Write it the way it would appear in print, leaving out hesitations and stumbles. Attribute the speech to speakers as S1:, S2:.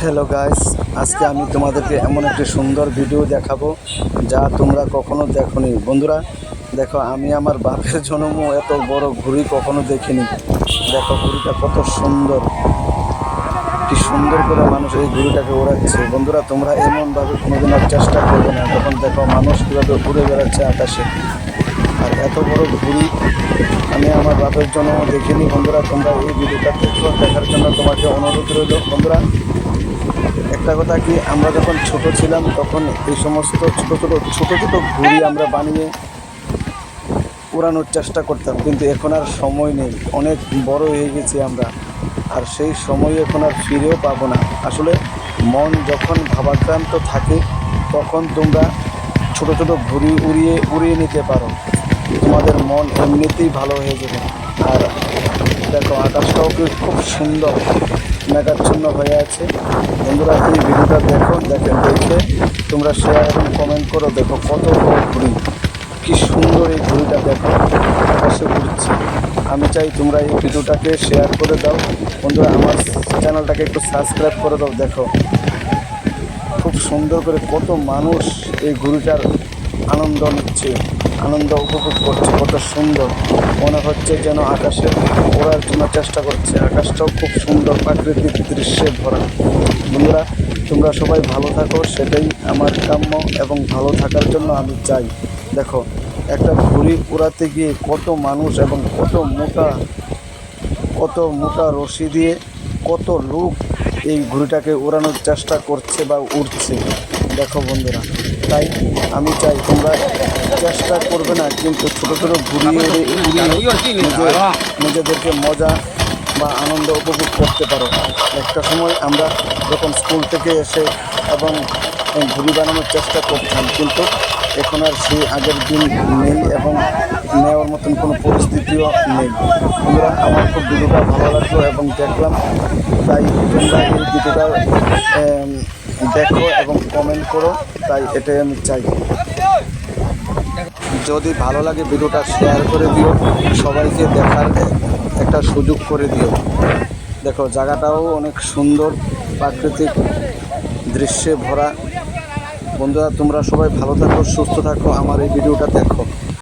S1: Hello guys, আজকে আমি তোমাদেরকে এমন একটি সুন্দর ভিডিও দেখাবো যা তোমরা কখনো দেখোনি। বন্ধুরা দেখো, আমি আমার বাপের জন্মও এত বড় ঘুড়ি কখনো দেখিনি। দেখো ঘুড়িটা কত সুন্দর, কি সুন্দর করে মানুষ এই ঘুড়িটাকে ওড়াচ্ছে। বন্ধুরা তোমরা এমনভাবে কোনোদিন আর চেষ্টা করবে না। তখন দেখো মানুষ কীভাবে উড়ে বেড়াচ্ছে আকাশে, আর এত বড় ঘুড়ি আমি আমার বাপের জন্য দেখিনি। বন্ধুরা তোমরা এই ভিডিওটা দেখার জন্য তোমাকে অনুরোধ রইল। বন্ধুরা একটা কথা কি, আমরা যখন ছোট ছিলাম তখন এই সমস্ত ছোট ছোট ঘুড়ি আমরা বানিয়ে উড়ানোর চেষ্টা করতাম, কিন্তু এখন আর সময় নেই, অনেক বড় হয়ে গেছি আমরা, আর সেই সময় এখন আর ফিরেও পাবো না। আসলে মন যখন ভাবাক্রান্ত থাকে তখন তোমরা ছোট ছোট ঘুড়ি উড়িয়ে নিতে পারো, তোমাদের মন এমনিতেই ভালো হয়ে যাবে। আর দেখো আকাশটাও খুব সুন্দর মেঘাচ্ছন্ন হয়ে আছে। বন্ধুরা এই ভিডিওটা দেখে তোমরা শেয়ার এবং কমেন্ট করো। দেখো কত বড় ঘুড়ি, কি সুন্দর এই ঘুড়িটা দেখো আকাশে উড়ছে। আমি চাই তোমরা এই ভিডিওটাকে শেয়ার করে দাও। বন্ধুরা আমার চ্যানেলটাকে একটু সাবস্ক্রাইব করে দাও। দেখো খুব সুন্দর করে কত মানুষ এই ঘুড়িটার আনন্দ নিচ্ছে, আনন্দ উপভোগ করছে। কত সুন্দর মনে হচ্ছে যেন আকাশে ওড়ার জন্য চেষ্টা করছে। আকাশটাও খুব সুন্দর প্রাকৃতিক দৃশ্যে ভরা। বন্ধুরা তোমরা সবাই ভালো থাকো, সেটাই আমার কাম্য, এবং ভালো থাকার জন্য আমি চাই। দেখো একটা ঘুড়ি উড়াতে গিয়ে কত মানুষ এবং কত মোটা রশি দিয়ে কত লোক এই ঘুড়িটাকে উড়ানোর চেষ্টা করছে বা উড়ছে। দেখো বন্ধুরা, তাই আমি চাই তোমরা চেষ্টা করবে না, কিন্তু ছোটো ছোটো ঘুরিয়ে নিজেদেরকে মজা বা আনন্দ উপভোগ করতে পারো। একটা সময় আমরা যখন স্কুল থেকে এসে এবং ঘুড়ি বানানোর চেষ্টা করতাম, কিন্তু এখন আর সেই আগের দিন নেই এবং নেওয়ার মতন কোনো পরিস্থিতিও নেই। বন্ধুরা আমার খুব ভিডিওটা ভালো লাগলো এবং দেখলাম, তাই তোমরা এই ভিডিওটা দেখো এবং কমেন্ট করো, তাই এটাই আমি চাই। যদি ভালো লাগে ভিডিওটা শেয়ার করে দিও, সবাইকে দেখার একটা সুযোগ করে দিও। দেখো জায়গাটাও অনেক সুন্দর, প্রাকৃতিক দৃশ্যে ভরা। বন্ধুরা তোমরা সবাই ভালো থাকো, সুস্থ থাকো, আমার এই ভিডিওটা দেখো।